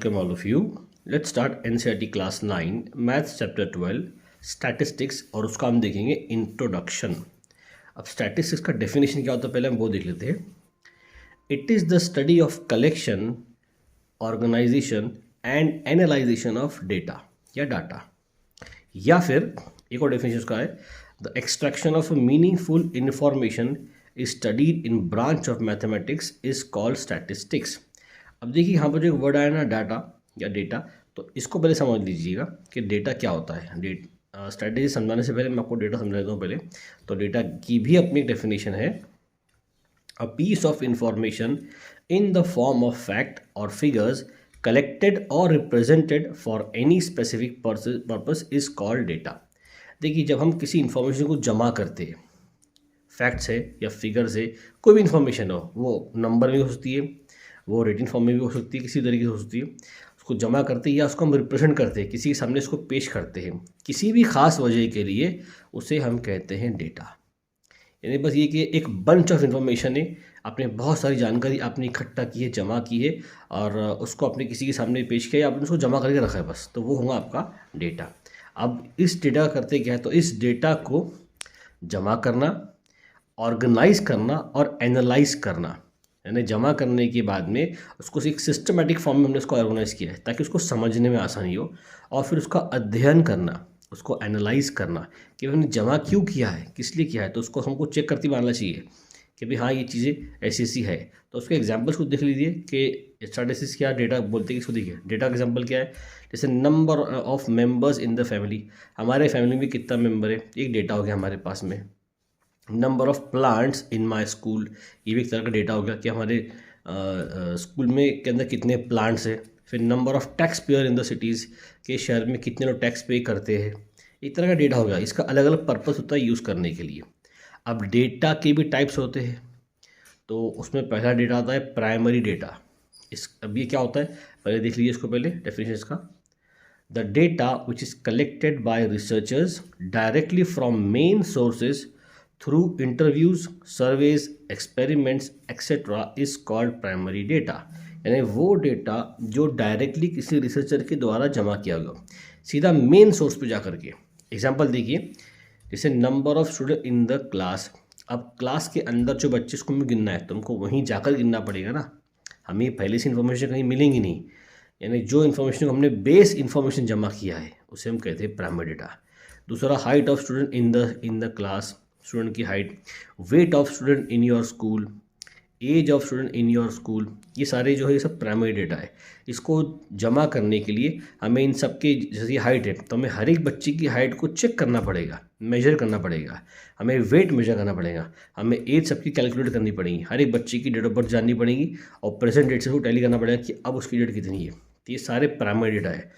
Welcome all of you. Let's start NCERT class 9 Maths chapter 12 Statistics और उसका हम देखेंगे इंट्रोडक्शन. अब स्टैटिस्टिक्स का डेफिनेशन क्या होता है पहले हम वो देख लेते हैं. It is the study of collection, organization and analyzation of data या डाटा. या फिर एक और डेफिनेशन उसका है the extraction of meaningful information is studied in branch of mathematics is called statistics. अब देखिए यहाँ पर जो एक वर्ड आया ना डाटा या डेटा, तो इसको पहले समझ लीजिएगा कि डेटा क्या होता है. स्ट्रैटेजी समझाने से पहले मैं आपको डेटा समझा देता हूँ पहले. तो डेटा की भी अपनी डेफिनेशन है, a piece of information in the form of fact और फिगर्स कलेक्टेड और represented for any specific purpose is called data. देखिए जब हम किसी इंफॉर्मेशन को जमा करते हैं, फैक्ट्स है या फिगर्स है, कोई भी इंफॉर्मेशन हो, वो नंबर में हो सकती है, वो रिटन फॉर्म में भी हो सकती है, किसी तरीके से हो सकती है. उसको जमा करते हैं या उसको हम रिप्रेजेंट करते हैं, किसी के सामने इसको पेश करते हैं किसी भी खास वजह के लिए, उसे हम कहते हैं डेटा. यानी बस ये कि एक बंच ऑफ इंफॉर्मेशन है, आपने बहुत सारी जानकारी आपने इकट्ठा की है, जमा की है और उसको आपने किसी के सामने पेश किया, आपने उसको जमा करके रखा है बस, तो वो होगा आपका डेटा. अब इस डेटा का करते क्या है, तो इस डेटा को जमा करना, ऑर्गेनाइज करना और एनालाइज करना. यानी जमा करने के बाद में उसको एक सिस्टमेटिक फॉर्म में हमने उसको ऑर्गेनाइज किया है ताकि उसको समझने में आसानी हो, और फिर उसका अध्ययन करना, उसको एनालाइज करना कि हमने जमा क्यों किया है, किस लिए किया है. तो उसको हमको चेक करते मानना चाहिए कि भाई हाँ ये चीज़ें ऐसी ऐसी है. तो उसके एग्जाम्पल्स को देख लीजिए कि स्टैटिस्टिक्स क्या डेटा बोलते हैं, इसको देखिए. डेटा का एग्जाम्पल क्या है, जैसे number of members in the family, हमारे फैमिली में कितना मेंबर है, एक डेटा हो गया हमारे पास में. Number of plants in my school, ये भी एक तरह का डेटा हो गया कि हमारे स्कूल में के अंदर कितने प्लांट्स हैं. फिर number of tax payer in the cities, के शहर में कितने लोग टैक्स पे करते हैं, एक तरह का डेटा हो गया. इसका अलग अलग पर्पस होता है यूज़ करने के लिए. अब डेटा के भी टाइप्स होते हैं, तो उसमें पहला डेटा आता है प्राइमरी डेटा. अब ये क्या होता है पहले देख लीजिए इसको, पहले डेफिनेशन इसका. The data which is collected by researchers directly from main sources through interviews, surveys, experiments etcetera is called primary data. यानी वो डेटा जो डायरेक्टली किसी रिसर्चर के द्वारा जमा किया गया, सीधा मेन सोर्स पे जा करके. एग्जांपल देखिए, जैसे number of student in the class. अब क्लास के अंदर जो बच्चे इसको हमें गिनना है, तुमको वहीं जाकर गिनना पड़ेगा ना, हमें पहले से इन्फॉर्मेशन कहीं मिलेंगी नहीं. यानी जो इन्फॉर्मेशन को हमने बेस इन्फॉर्मेशन जमा किया है उसे हम कहते हैं प्राइमरी डेटा. दूसरा height of student in the class, student की height. Weight of student in your school, age of student in your school, ये सारे जो है ये सब प्राइमरी डेटा है. इसको जमा करने के लिए हमें इन सब के, जैसे हाइट है तो हमें हर एक बच्चे की हाइट को चेक करना पड़ेगा, मेजर करना पड़ेगा, हमें वेट मेजर करना पड़ेगा, हमें एज सबकी कैलकुलेट करनी पड़ेगी, हर एक बच्चे की डेट ऑफ बर्थ जाननी पड़ेगी और प्रेजेंट डेट से उसको टैली करना पड़ेगा कि अब उसकी डेट कितनी है. तो ये सारे प्राइमरी डेटा है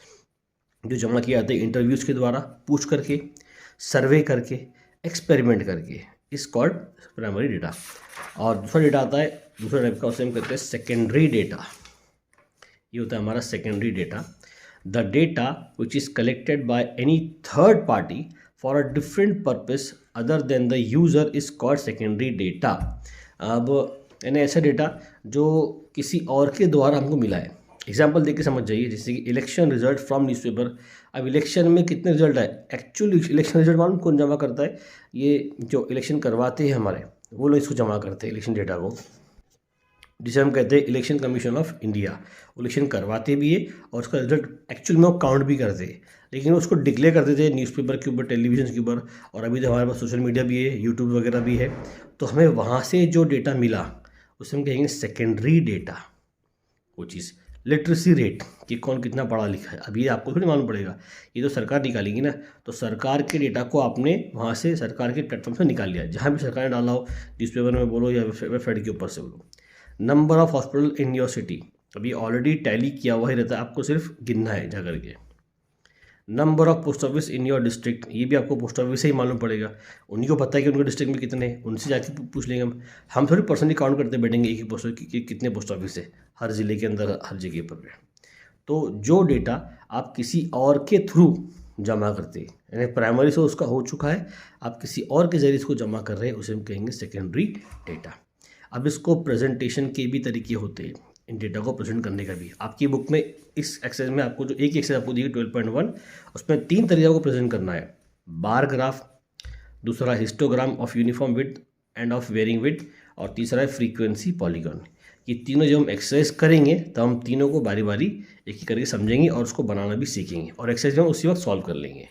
जो जमा किए जाते हैं इंटरव्यूज़ के द्वारा, पूछ करके, सर्वे करके, एक्सपेरिमेंट करके, इस कॉल्ड प्राइमरी डेटा. और दूसरा डेटा आता है, दूसरा टाइप का, उसे हम कहते हैं सेकेंडरी डेटा. ये होता है हमारा secondary data. The data which is collected by any third party for a different purpose other than the user is called secondary data. अब यानी ऐसा डेटा जो किसी और के द्वारा हमको मिला है. एग्जाम्पल देख के समझ जाइए, जैसे कि इलेक्शन रिजल्ट फ्रॉम न्यूज़पेपर. अब इलेक्शन में कितने रिजल्ट आए, एक्चुअली इलेक्शन रिजल्ट मालूम कौन जमा करता है, ये जो इलेक्शन करवाते हैं हमारे वो लोग इसको जमा करते हैं इलेक्शन डेटा को, जिसे हम कहते हैं election commission of India. Election करवाते भी है और उसका रिजल्ट एक्चुअल में वो काउंट भी करते हैं, लेकिन उसको डिक्लेयर करते थे न्यूज़पेपर के ऊपर, टेलीविजन के ऊपर, और अभी तो हमारे पास सोशल मीडिया भी है, यूट्यूब वगैरह भी है. तो हमें वहाँ से जो डेटा मिला उसे हम कहेंगे सेकेंडरी डेटा. वो चीज़ लिटरेसी रेट कि कौन कितना पढ़ा लिखा है, अब ये आपको थोड़ी मालूम पड़ेगा, ये तो सरकार निकालेगी ना. तो सरकार के डेटा को आपने वहाँ से सरकार के प्लेटफॉर्म से निकाल लिया, जहाँ भी सरकार ने डाला हो, न्यूज़पेपर में बोलो या वेबसाइट के ऊपर से बोलो. Number of hospital in your city, अभी ऑलरेडी टैली किया हुआ ही रहता है, आपको सिर्फ गिनना है जा करके. Number of post office in your district, ये भी आपको पोस्ट ऑफिस से ही मालूम पड़ेगा, उन्हीं को पता है कि उनके डिस्ट्रिक्ट में कितने हैं, उनसे जाके पूछ लेंगे हम थोड़ी पर्सनली काउंट करते बैठेंगे एक पोस्ट ऑफिस कि कितने पोस्ट ऑफिस है हर ज़िले के अंदर, हर जगह पर. तो जो डेटा आप किसी और के थ्रू जमा करते हैं, यानी प्राइमरी से उसका हो चुका है, आप किसी और के जरिए इसको जमा कर रहे हैं, उसे हम कहेंगे सेकेंडरी डेटा. अब इसको प्रेजेंटेशन के भी तरीके होते हैं इन डेटा को प्रेजेंट करने का भी। आपकी बुक में इस एक्सरसाइज में आपको जो एक एक्सरसाइज आपको दी 12.1, उसमें 3 तरीकों को प्रेजेंट करना है। बार ग्राफ, दूसरा histogram of uniform width and of varying width, और तीसरा है फ्रीक्वेंसी पॉलीगॉन। ये तीनों जब हम एक्सरसाइज करेंगे तो हम तीनों को बारी बारी एक एक करके समझेंगे और उसको बनाना भी सीखेंगे, और एक्सरसाइज हम उसी वक्त सॉल्व कर लेंगे।